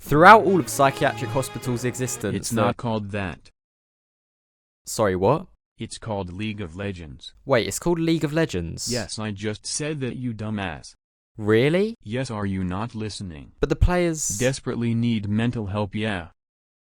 Throughout all of psychiatric hospitals' existence... It's not called that. Sorry, what? It's called League of Legends. Wait, it's called League of Legends? Yes, I just said that, you dumbass. Really? Yes, are you not listening? But the players... desperately need mental help, yeah.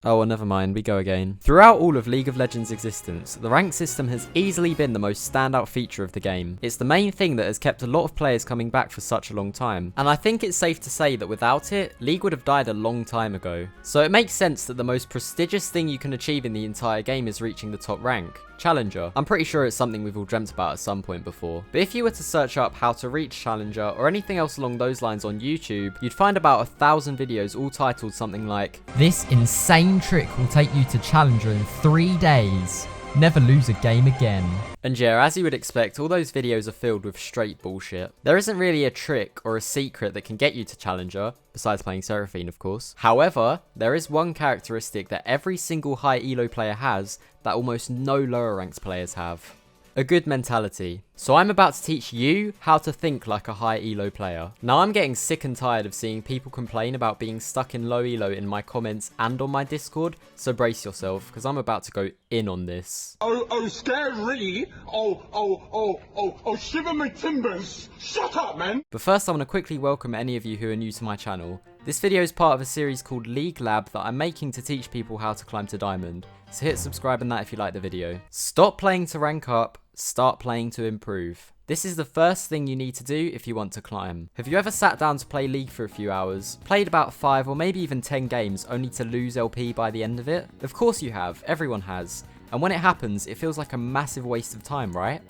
Oh, well, never mind, we go again. Throughout all of League of Legends' existence, the rank system has easily been the most standout feature of the game. It's the main thing that has kept a lot of players coming back for such a long time, and I think it's safe to say that without it, League would have died a long time ago. So it makes sense that the most prestigious thing you can achieve in the entire game is reaching the top rank. Challenger. I'm pretty sure it's something we've all dreamt about at some point before. But if you were to search up how to reach Challenger or anything else along those lines on YouTube, you'd find about 1,000 videos all titled something like, "This insane trick will take you to Challenger in 3 days. Never lose a game again." And yeah, as you would expect, all those videos are filled with straight bullshit. There isn't really a trick or a secret that can get you to Challenger, besides playing Seraphine of course. However, there is one characteristic that every single high elo player has that almost no lower ranked players have. A good mentality. So I'm about to teach you how to think like a high elo player. Now I'm getting sick and tired of seeing people complain about being stuck in low elo in my comments and on my Discord, so brace yourself because I'm about to go in on this. Oh, scary. Oh, shiver my timbers. Shut up, man. But first I want to quickly welcome any of you who are new to my channel. This video is part of a series called League Lab that I'm making to teach people how to climb to Diamond. So hit subscribe and that if you like the video. Stop playing to rank up, start playing to improve. This is the first thing you need to do if you want to climb. Have you ever sat down to play League for a few hours, played about 5 or maybe even 10 games only to lose LP by the end of it? Of course you have, everyone has. And when it happens, it feels like a massive waste of time, right?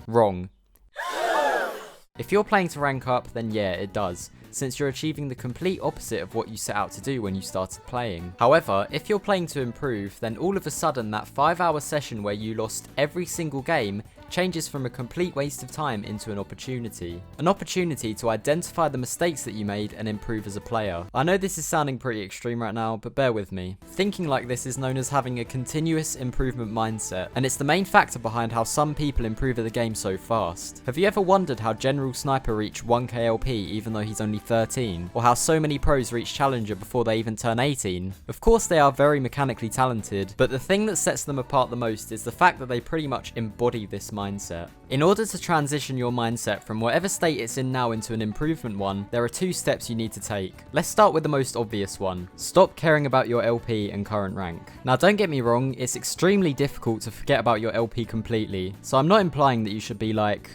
Wrong. If you're playing to rank up, then yeah, it does, since you're achieving the complete opposite of what you set out to do when you started playing. However, if you're playing to improve, then all of a sudden that 5-hour session where you lost every single game changes from a complete waste of time into an opportunity. An opportunity to identify the mistakes that you made and improve as a player. I know this is sounding pretty extreme right now, but bear with me. Thinking like this is known as having a continuous improvement mindset, and it's the main factor behind how some people improve at the game so fast. Have you ever wondered how General Sniper reached 1k LP even though he's only 13? Or how so many pros reach Challenger before they even turn 18? Of course they are very mechanically talented, but the thing that sets them apart the most is the fact that they pretty much embody this mindset. In order to transition your mindset from whatever state it's in now into an improvement one, there are 2 steps you need to take. Let's start with the most obvious one. Stop caring about your LP and current rank. Now don't get me wrong, it's extremely difficult to forget about your LP completely, so I'm not implying that you should be like,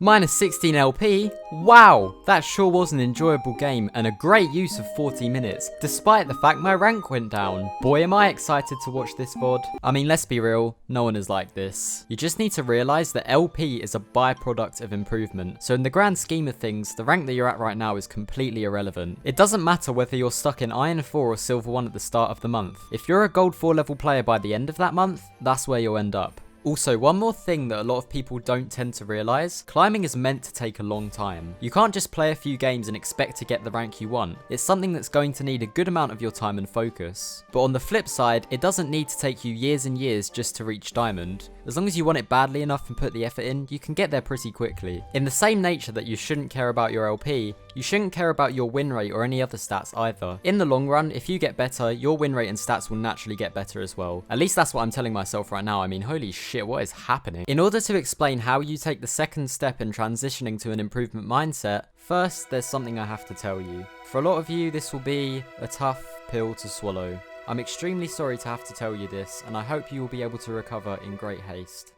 minus 16 LP? Wow, that sure was an enjoyable game and a great use of 40 minutes, despite the fact my rank went down. Boy am I excited to watch this VOD. I mean, let's be real, no one is like this. You just need to realise that LP is a byproduct of improvement, so in the grand scheme of things, the rank that you're at right now is completely irrelevant. It doesn't matter whether you're stuck in Iron 4 or Silver 1 at the start of the month. If you're a Gold 4 level player by the end of that month, that's where you'll end up. Also, one more thing that a lot of people don't tend to realise, climbing is meant to take a long time. You can't just play a few games and expect to get the rank you want. It's something that's going to need a good amount of your time and focus. But on the flip side, it doesn't need to take you years and years just to reach Diamond. As long as you want it badly enough and put the effort in, you can get there pretty quickly. In the same nature that you shouldn't care about your LP, you shouldn't care about your win rate or any other stats either. In the long run, if you get better, your win rate and stats will naturally get better as well. At least that's what I'm telling myself right now. I mean, holy shit, what is happening? In order to explain how you take the second step in transitioning to an improvement mindset, first, there's something I have to tell you. For a lot of you, this will be a tough pill to swallow. I'm extremely sorry to have to tell you this, and I hope you will be able to recover in great haste.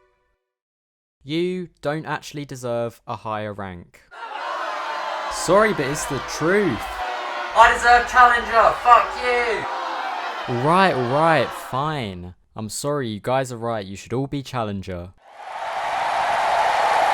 You don't actually deserve a higher rank. Sorry, but it's the truth. I deserve Challenger, fuck you! Alright, fine. I'm sorry, you guys are right, you should all be Challenger.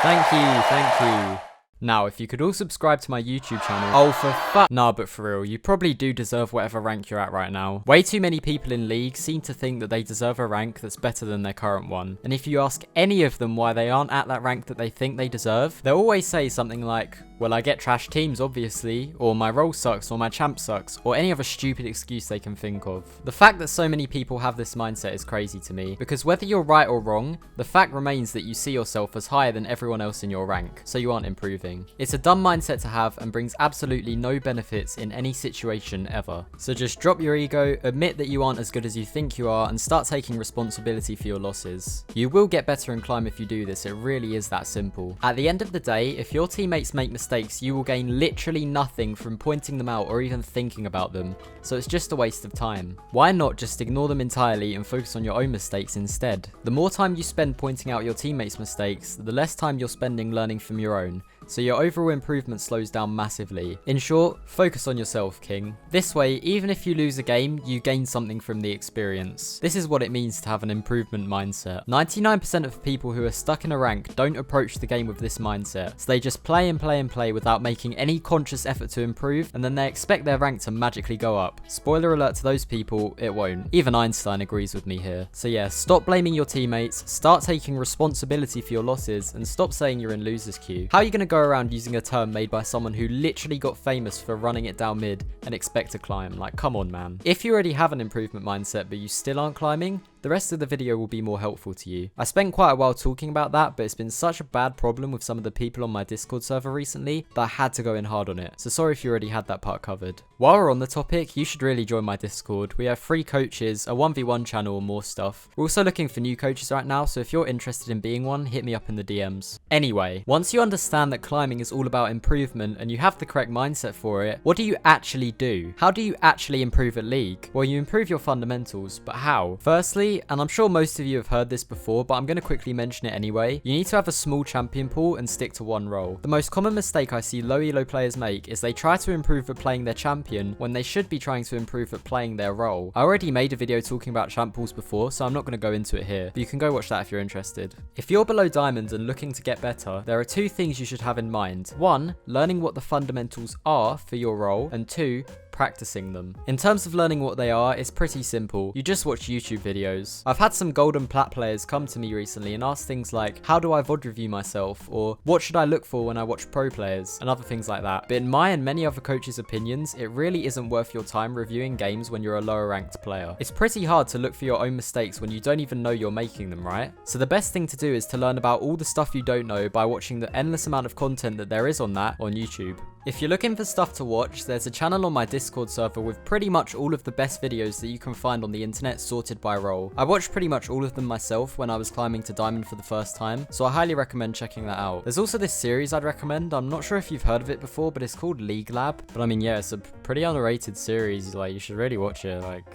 Thank you. Now, if you could all subscribe to my YouTube channel. Oh, for fuck. Nah, but for real, you probably do deserve whatever rank you're at right now. Way too many people in League seem to think that they deserve a rank that's better than their current one. And if you ask any of them why they aren't at that rank that they think they deserve, they'll always say something like, Well, I get trash teams, obviously, or my role sucks, or my champ sucks, or any other stupid excuse they can think of. The fact that so many people have this mindset is crazy to me, because whether you're right or wrong, the fact remains that you see yourself as higher than everyone else in your rank, so you aren't improving. It's a dumb mindset to have and brings absolutely no benefits in any situation ever. So just drop your ego, admit that you aren't as good as you think you are, and start taking responsibility for your losses. You will get better in climb if you do this, it really is that simple. At the end of the day, if your teammates make mistakes, you will gain literally nothing from pointing them out or even thinking about them, so it's just a waste of time. Why not just ignore them entirely and focus on your own mistakes instead? The more time you spend pointing out your teammates' mistakes, the less time you're spending learning from your own, so your overall improvement slows down massively. In short, focus on yourself, King. This way, even if you lose a game, you gain something from the experience. This is what it means to have an improvement mindset. 99% of people who are stuck in a rank don't approach the game with this mindset, so they just play and play and play without making any conscious effort to improve, and then they expect their rank to magically go up. Spoiler alert to those people, it won't. Even Einstein agrees with me here. So yeah, stop blaming your teammates, start taking responsibility for your losses, and stop saying you're in loser's queue. How are you going to go around using a term made by someone who literally got famous for running it down mid and expect to climb? Like, come on, man. If you already have an improvement mindset but you still aren't climbing, the rest of the video will be more helpful to you. I spent quite a while talking about that, but it's been such a bad problem with some of the people on my Discord server recently that I had to go in hard on it, so sorry if you already had that part covered. While we're on the topic, you should really join my Discord. We have free coaches, a 1v1 channel, and more stuff. We're also looking for new coaches right now, so if you're interested in being one, hit me up in the DMs. Anyway, once you understand that climbing is all about improvement and you have the correct mindset for it, what do you actually do? How do you actually improve at League? Well, you improve your fundamentals, but how? Firstly, and I'm sure most of you have heard this before, but I'm going to quickly mention it anyway, you need to have a small champion pool and stick to one role. The most common mistake I see low elo players make is they try to improve at playing their champion when they should be trying to improve at playing their role. I already made a video talking about champ pools before, so I'm not going to go into it here, but you can go watch that if you're interested. If you're below diamond and looking to get better, there are two things you should have in mind. One, learning what the fundamentals are for your role, and two, practicing them. In terms of learning what they are, it's pretty simple. You just watch YouTube videos. I've had some gold and plat players come to me recently and ask things like, how do I VOD review myself? Or what should I look for when I watch pro players? And other things like that. But in my and many other coaches' opinions, it really isn't worth your time reviewing games when you're a lower ranked player. It's pretty hard to look for your own mistakes when you don't even know you're making them, right? So the best thing to do is to learn about all the stuff you don't know by watching the endless amount of content that there is on that on YouTube. If you're looking for stuff to watch, there's a channel on my Discord server with pretty much all of the best videos that you can find on the internet sorted by role. I watched pretty much all of them myself when I was climbing to diamond for the first time, so I highly recommend checking that out. There's also this series I'd recommend. I'm not sure if you've heard of it before, but it's called League Lab. But I mean, yeah, it's a pretty underrated series. Like, you should really watch it. Like,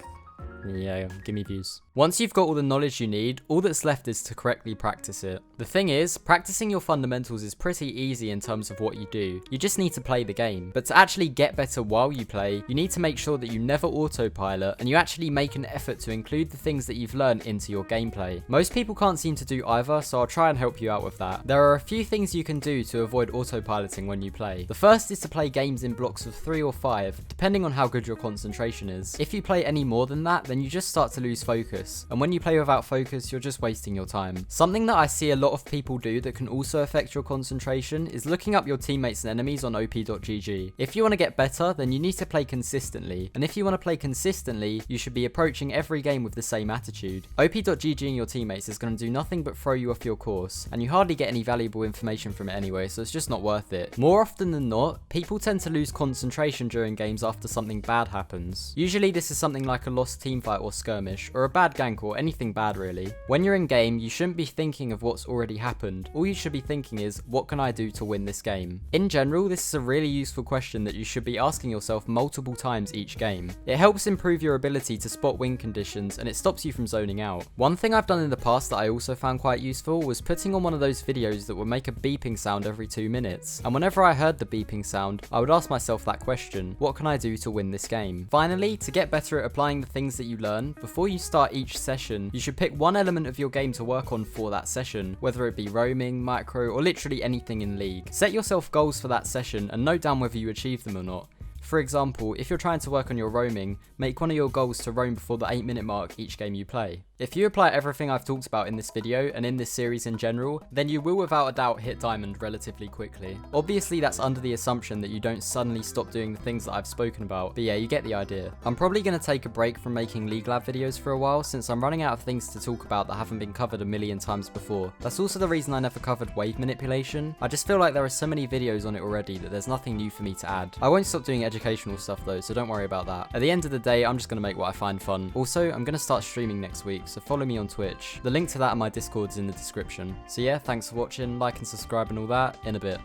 yeah, give me views. Once you've got all the knowledge you need, all that's left is to correctly practice it. The thing is, practicing your fundamentals is pretty easy in terms of what you do. You just need to play the game. But to actually get better while you play, you need to make sure that you never autopilot and you actually make an effort to include the things that you've learned into your gameplay. Most people can't seem to do either, so I'll try and help you out with that. There are a few things you can do to avoid autopiloting when you play. The first is to play games in blocks of 3 or 5, depending on how good your concentration is. If you play any more than that, then you just start to lose focus. And when you play without focus, you're just wasting your time. Something that I see a lot of people do that can also affect your concentration is looking up your teammates and enemies on op.gg. If you want to get better, then you need to play consistently. And if you want to play consistently, you should be approaching every game with the same attitude. op.gg and your teammates is going to do nothing but throw you off your course, and you hardly get any valuable information from it anyway, so it's just not worth it. More often than not, people tend to lose concentration during games after something bad happens. Usually this is something like a lost teamfight or skirmish, or a bad gank, or anything bad really. When you're in game, you shouldn't be thinking of what's already happened. All you should be thinking is, what can I do to win this game? In general, this is a really useful question that you should be asking yourself multiple times each game. It helps improve your ability to spot win conditions, and it stops you from zoning out. One thing I've done in the past that I also found quite useful was putting on one of those videos that would make a beeping sound every 2 minutes. And whenever I heard the beeping sound, I would ask myself that question, what can I do to win this game? Finally, to get better at applying the things that you learn, before you start each session, you should pick one element of your game to work on for that session, whether it be roaming, micro, or literally anything in League. Set yourself goals for that session and note down whether you achieve them or not. For example, if you're trying to work on your roaming, make one of your goals to roam before the 8-minute mark each game you play. If you apply everything I've talked about in this video and in this series in general, then you will without a doubt hit diamond relatively quickly. Obviously that's under the assumption that you don't suddenly stop doing the things that I've spoken about, but yeah, you get the idea. I'm probably going to take a break from making League Lab videos for a while since I'm running out of things to talk about that haven't been covered a million times before. That's also the reason I never covered wave manipulation. I just feel like there are so many videos on it already that there's nothing new for me to add. I won't stop doing educational stuff though, so don't worry about that. At the end of the day, I'm just going to make what I find fun. Also, I'm going to start streaming next week, so follow me on Twitch. The link to that and my Discord is in the description. So yeah, thanks for watching, like and subscribe and all that, in a bit.